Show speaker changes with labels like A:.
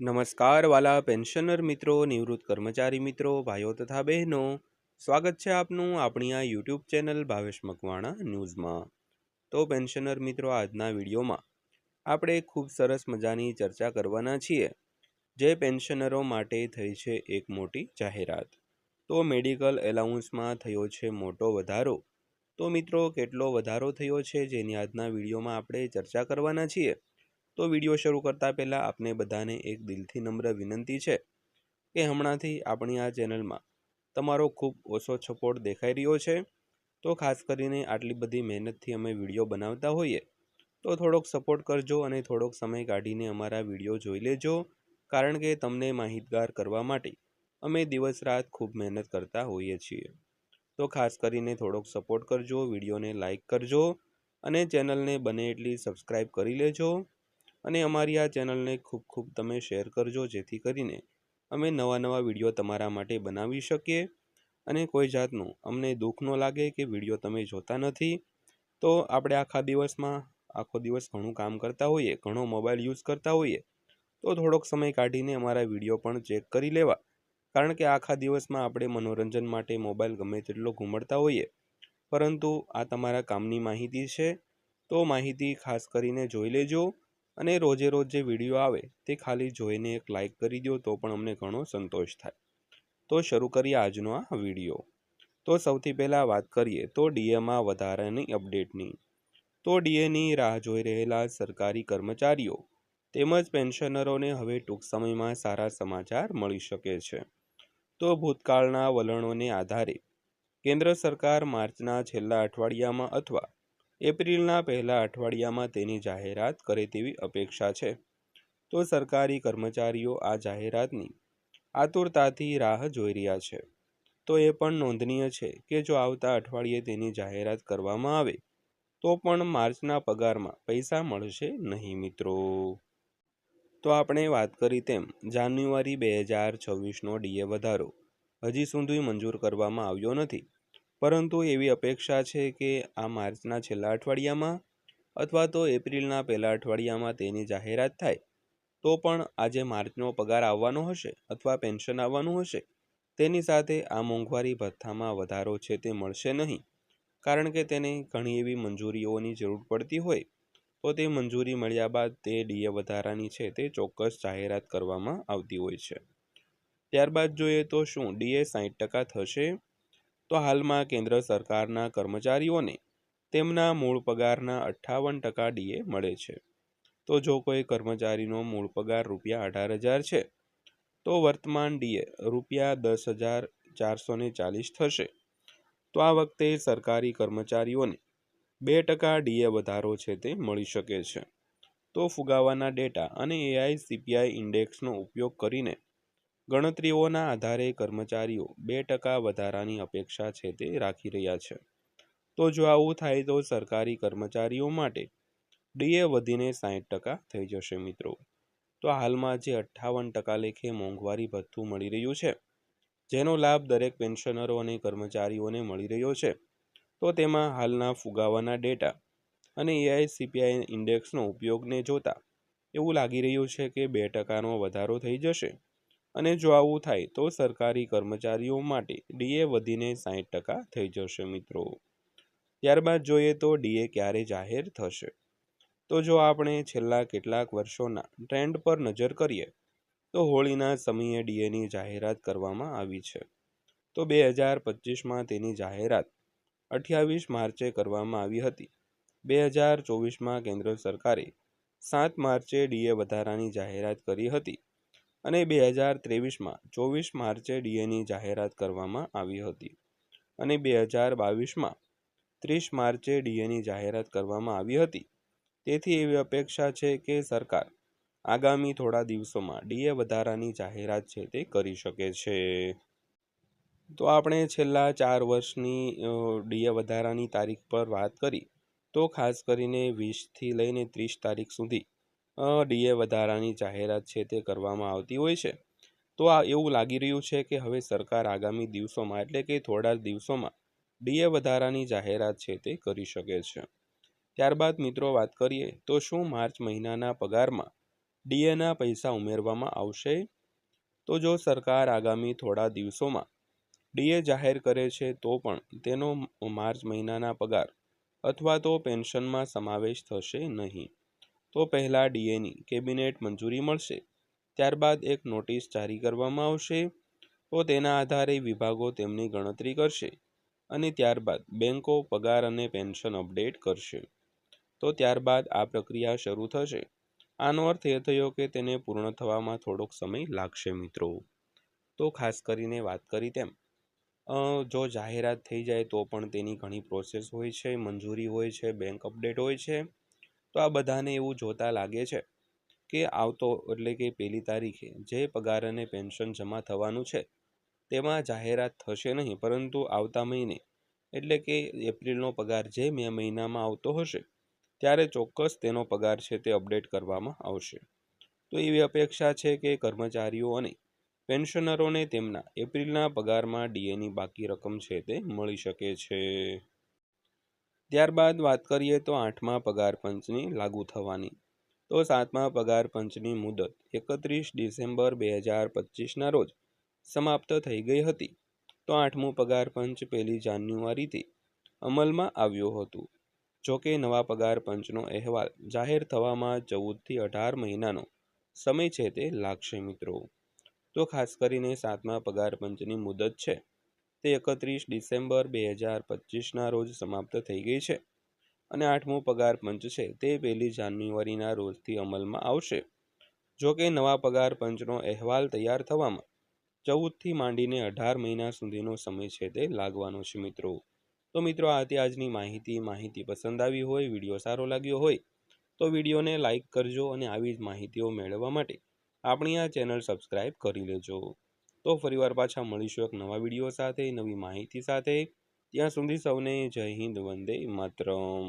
A: નમસ્કાર વાલા પેન્શનર મિત્રો, નિવૃત્ત કર્મચારી મિત્રો, ભાઈઓ તથા બહેનો, સ્વાગત છે આપનું આપણી આ યુટ્યુબ ચેનલ ભાવેશ મકવાણા ન્યૂઝમાં। તો પેન્શનર મિત્રો, આજના વિડીયોમાં આપણે ખૂબ સરસ મજાની ચર્ચા કરવાના છીએ, જે પેન્શનરો માટે થઈ છે એક મોટી જાહેરાત। તો મેડિકલ એલાઉન્સમાં થયો છે મોટો વધારો। તો મિત્રો, કેટલો વધારો થયો છે જેની આજના વિડીયોમાં આપણે ચર્ચા કરવાના છીએ। તો વિડીયો શરૂ કરતા પહેલાં આપને બધાને એક દિલથી નમ્ર વિનંતી છે કે હમણાંથી આપણી આ ચેનલમાં તમારો ખૂબ ઓછો સપોર્ટ દેખાઈ રહ્યો છે। તો ખાસ કરીને આટલી બધી મહેનતથી અમે વિડીયો બનાવતા હોઈએ તો થોડોક સપોર્ટ કરજો અને થોડોક સમય કાઢીને અમારા વિડીયો જોઈ લેજો, કારણ કે તમને માહિતગાર કરવા માટે અમે દિવસ રાત ખૂબ મહેનત કરતા હોઈએ છીએ। તો ખાસ કરીને થોડોક સપોર્ટ કરજો, વિડીયોને લાઈક કરજો અને ચેનલને બને એટલી સબસ્ક્રાઈબ કરી લેજો અને અમારી આ ચેનલને ખૂબ ખૂબ તમે શેર કરજો, જેથી કરીને અમે નવા વિડીયો તમારા માટે બનાવી શકીએ અને કોઈ જાતનું અમને દુઃખ ન લાગે કે વિડીયો તમે જોતા નથી। તો આપણે આખો દિવસ ઘણું કામ કરતા હોઈએ, ઘણો મોબાઈલ યુઝ કરતા હોઈએ, તો થોડોક સમય કાઢીને અમારા વિડીયો પણ ચેક કરી લેવા, કારણ કે આખા દિવસમાં આપણે મનોરંજન માટે મોબાઈલ ગમે તેટલો ઘૂમડતા હોઈએ, પરંતુ આ તમારા કામની માહિતી છે। તો માહિતી ખાસ કરીને જોઈ લેજો અને રોજે રોજ જે વિડીયો આવે તે ખાલી જોઈને એક લાઈક કરી દો તો પણ અમને ઘણો સંતોષ થાય। તો શરૂ કરીએ આજનો આ વિડીયો। તો સૌથી પહેલાં વાત કરીએ તો ડીએમાં વધારાની અપડેટની। તો ડીએની રાહ જોઈ રહેલા સરકારી કર્મચારીઓ તેમજ પેન્શનરોને હવે ટૂંક સમયમાં સારા સમાચાર મળી શકે છે। તો ભૂતકાળના વલણોને આધારે કેન્દ્ર સરકાર માર્ચના છેલ્લા અઠવાડિયામાં અથવા એપ્રિલના પહેલા અઠવાડિયામાં તેની જાહેરાત કરે તેવી અપેક્ષા છે। તો સરકારી કર્મચારીઓ આ જાહેરાતની આતુરતાથી રાહ જોઈ રહ્યા છે। તો એ પણ નોંધનીય છે કે જો આવતા અઠવાડિયે તેની જાહેરાત કરવામાં આવે તો પણ માર્ચના પગારમાં પૈસા મળશે નહીં મિત્રો। તો આપણે વાત કરી તેમ જાન્યુઆરી 2026નો ડીએ વધારો હજી સુધી મંજૂર કરવામાં આવ્યો નથી, પરંતુ એવી અપેક્ષા છે કે આ માર્ચના છેલ્લા અઠવાડિયામાં અથવા તો એપ્રિલના પહેલા અઠવાડિયામાં તેની જાહેરાત થાય તો પણ આજે માર્ચનો પગાર આવવાનો હશે અથવા પેન્શન આવવાનું હશે, તેની સાથે આ મોંઘવારી ભથ્થામાં વધારો છે તે મળશે નહીં, કારણ કે તેને ઘણી એવી મંજૂરીઓની જરૂર પડતી હોય, તો તે મંજૂરી મળ્યા બાદ તે ડીએ વધારાની છે તે ચોક્કસ જાહેરાત કરવામાં આવતી હોય છે। ત્યારબાદ જોઈએ તો શું ડીએ 60% થશે? તો હાલમાં કેન્દ્ર સરકારના કર્મચારીઓને તેમના મૂળ પગારના 58% ડીએ મળે છે। તો જો કોઈ કર્મચારીનો મૂળ પગાર ₹18,000 છે તો વર્તમાન ડીએ ₹10,440 થશે। તો આ વખતે સરકારી કર્મચારીઓને 2% ડીએ વધારો છે તે મળી શકે છે। તો ફુગાવાના ડેટા અને એઆઈસીપીઆઈ ઇન્ડેક્સનો ઉપયોગ કરીને ગણતરીઓના આધારે કર્મચારીઓ 2% વધારાની અપેક્ષા છે તે રાખી રહ્યા છે। તો જો આવું થાય તો સરકારી કર્મચારીઓ માટે ડીએ વધીને 60% થઈ જશે મિત્રો। તો હાલમાં જે 58% લેખે મોંઘવારી ભથ્થું મળી રહ્યું છે, જેનો લાભ દરેક પેન્શનરો અને કર્મચારીઓને મળી રહ્યો છે, તો તેમાં હાલના ફુગાવાના ડેટા અને એઆઈસીપીઆઈ ઇન્ડેક્સનો ઉપયોગને જોતા એવું લાગી રહ્યું છે કે 2%નો વધારો થઈ જશે અને જો આવું થાય તો સરકારી કર્મચારીઓ માટે ડીએ વધીને 60% થઈ જશે મિત્રો। ત્યારબાદ જોઈએ તો ડીએ ક્યારે જાહેર થશે? તો જો આપણે છેલ્લા કેટલાક વર્ષોના ટ્રેન્ડ પર નજર કરીએ તો હોળીના સમયે ડીએની જાહેરાત કરવામાં આવી છે। તો 2025માં તેની જાહેરાત 28 માર્ચે કરવામાં આવી હતી। 2024માં કેન્દ્ર સરકારે 7 માર્ચે ડીએ વધારાની જાહેરાત કરી હતી અને 2023માં 24 માર્ચે ડીએની જાહેરાત કરવામાં આવી હતી અને 2022માં 30 માર્ચે ડીએની જાહેરાત કરવામાં આવી હતી। તેથી એવી અપેક્ષા છે કે સરકાર આગામી થોડા દિવસોમાં ડીએ વધારાની જાહેરાત છે તે કરી શકે છે। તો આપણે છેલ્લા 4 વર્ષની ડીએ વધારાની તારીખ પર વાત કરી તો ખાસ કરીને 20થી લઈને 30 તારીખ સુધી ડીએ વધારાની જાહેરાત છે તે કરવામાં આવતી હોય છે। તો આ એવું લાગી રહ્યું છે કે હવે સરકાર આગામી દિવસોમાં એટલે કે થોડા દિવસોમાં ડીએ વધારાની જાહેરાત છે તે કરી શકે છે। ત્યારબાદ મિત્રો વાત કરીએ તો શું માર્ચ મહિનાના પગારમાં ડીએના પૈસા ઉમેરવામાં આવશે. તો જો સરકાર આગામી થોડા દિવસોમાં ડીએ જાહેર કરે છે તો પણ તેનો માર્ચ મહિનાના પગાર અથવા તો પેન્શનમાં સમાવેશ થશે નહીં. તો પહેલાં ડીએની કેબિનેટ મંજૂરી મળશે, ત્યારબાદ એક નોટિસ જારી કરવામાં આવશે. તો તેના આધારે વિભાગો તેમની ગણતરી કરશે અને ત્યારબાદ બેંકો પગાર અને પેન્શન અપડેટ કરશે. તો ત્યારબાદ આ પ્રક્રિયા શરૂ થશે. આનો અર્થ એ થયો કે તેને પૂર્ણ થવામાં થોડોક સમય લાગશે મિત્રો. તો ખાસ કરીને વાત કરી તેમ જો જાહેરાત થઈ જાય તો પણ તેની ઘણી પ્રોસેસ હોય છે, મંજૂરી હોય છે, બેંક અપડેટ હોય છે. તો આ બધાને એવું જોતા લાગે છે કે આવતો એટલે કે 1 તારીખે જે પગાર અને પેન્શન જમા થવાનું છે તેમાં જાહેરાત થશે નહીં, પરંતુ આવતા મહિને એટલે કે એપ્રિલનો પગાર જે મે મહિનામાં આવતો હશે ત્યારે ચોક્કસ તેનો પગાર છે તે અપડેટ કરવામાં આવશે. તો એવી અપેક્ષા છે કે કર્મચારીઓ અને પેન્શનરોને તેમના એપ્રિલના પગારમાં ડીએની બાકી રકમ છે તે મળી શકે છે. ત્યારબાદ વાત કરીએ તો 8મા પગાર પંચની લાગુ થવાની. તો 7મા પગાર પંચની મુદત 31 ડિસેમ્બર 2025ના રોજ સમાપ્ત થઈ ગઈ હતી. તો 8મું પગાર પંચ 1 જાન્યુઆરીથી અમલમાં આવ્યું હતું. જોકે નવા પગાર પંચનો અહેવાલ જાહેર થવામાં 14થી 18 મહિનાનો સમય છે તે લાગશે મિત્રો. તો ખાસ કરીને 7મા પગાર પંચની મુદત છે તે 31 ડિસેમ્બર 2025ના રોજ સમાપ્ત થઈ ગઈ છે અને 8મું પગાર પંચ છે તે 1 જાન્યુઆરીના રોજથી અમલમાં આવશે. જોકે નવા પગાર પંચનો અહેવાલ તૈયાર થવામાં 14થી માંડીને 18 મહિના સુધીનો સમય છે તે લાગવાનો છે મિત્રો. તો મિત્રો આ હતી આજની માહિતી પસંદ આવી હોય, વિડીયો સારો લાગ્યો હોય તો વિડીયોને લાઇક કરજો અને આવી જ માહિતીઓ મેળવવા માટે આપણી આ ચેનલ સબસ્ક્રાઈબ કરી લેજો. તો ફરીવાર પાછા મળીશું એક નવા વિડીયો સાથે, નવી માહિતી સાથે. ત્યાં સુધી સૌને જય હિન્દ, વંદે માતરમ.